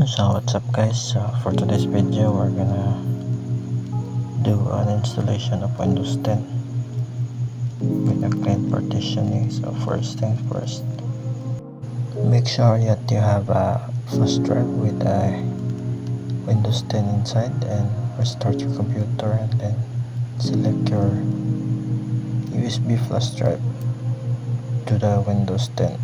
So what's up guys, for today's video we're gonna do an installation of Windows 10 with a clean partitioning. So first things first, make sure that you have a flash drive with a Windows 10 inside, and restart your computer and then select your USB flash drive to the Windows 10.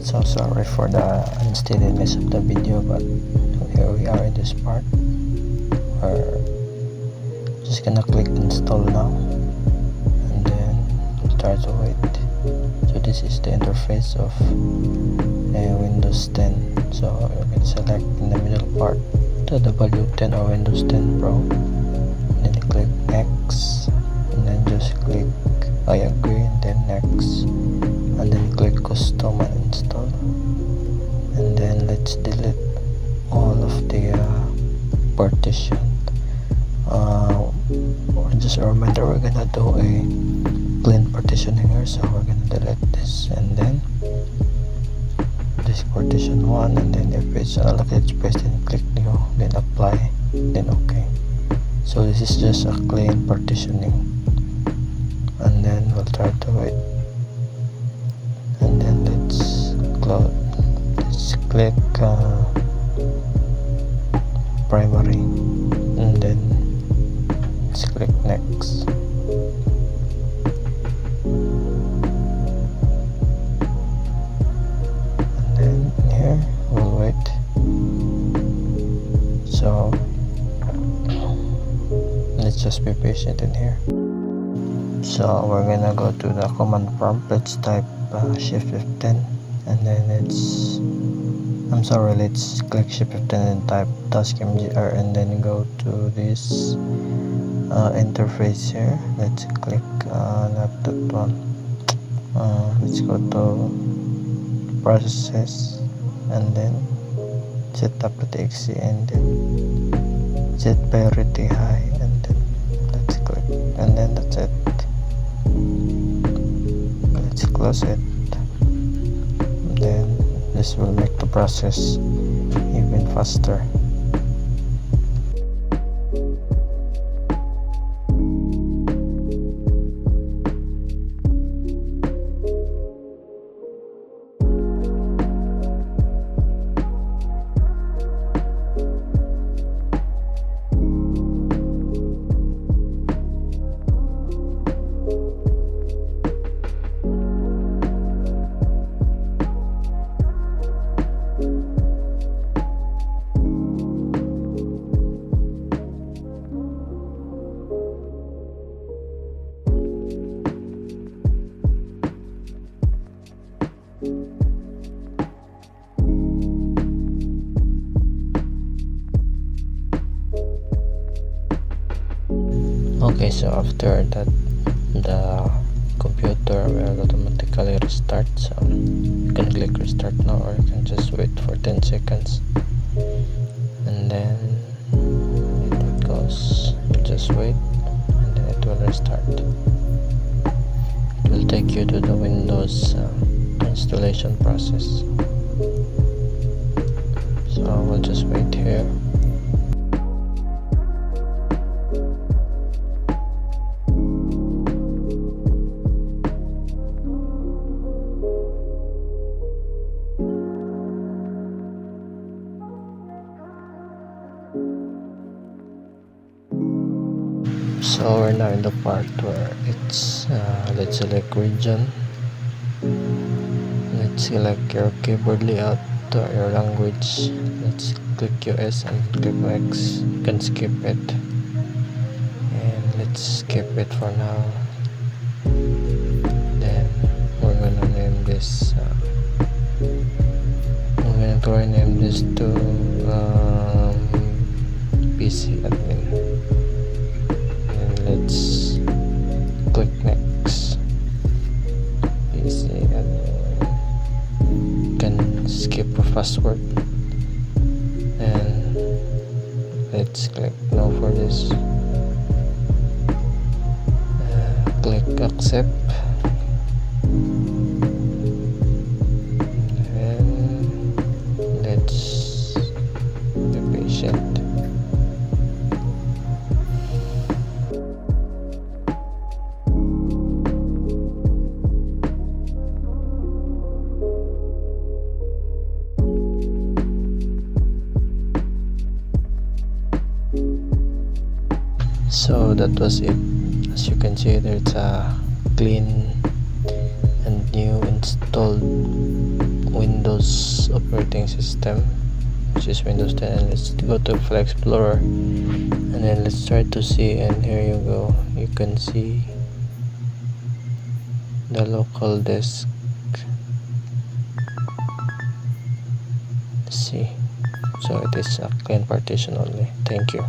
So sorry for the unsteadiness of the video, but here we are in this part. We're just gonna click install now and then we'll try to wait. So this is the interface of Windows 10. So you can select in the middle part the W10 or Windows 10 Pro, and then you click next, and then just click I agree and then next, and then click custom and install, and then let's delete all of the partition. Just a reminder, we're gonna do a clean partitioning here, so we're gonna delete this and then this partition 1, and then if it's unallocated space then click new, then apply, then okay. So this is just a clean partitioning, and then we'll try to wait, and then let's close, let's click primary, and then let's click next, and then here we'll wait. So let's just be patient in here. So we're gonna go to the command prompt. Let's type shift F10, and then let's click shift F10 and type taskmgr, and then go to this interface here. Let's click not that one. Let's go to processes, and then set up.exe, and then set priority high, and then let's click, and then that's it. Let's close it, then this will make the process even faster. Okay, so after that the computer will automatically restart, so you can click restart now, or you can just wait for 10 seconds and then it goes. You just wait and then it will restart. It will take you to the Windows installation process. So we'll just wait here. So we're now in the part where it's let's select region, let's select your keyboard layout or your language, let's click US and click X. You can skip it, and let's skip it for now. Then we're gonna name this to PC admin. Let's click next. PC admin. You can skip a password, and let's click no for this. Click accept, and let's be patient. So that was it. As you can see, there's a clean and new installed Windows operating system, which is Windows 10. And let's go to File Explorer, and then let's try to see, and here you go, you can see the local disk. See, so it is a clean partition only. Thank you.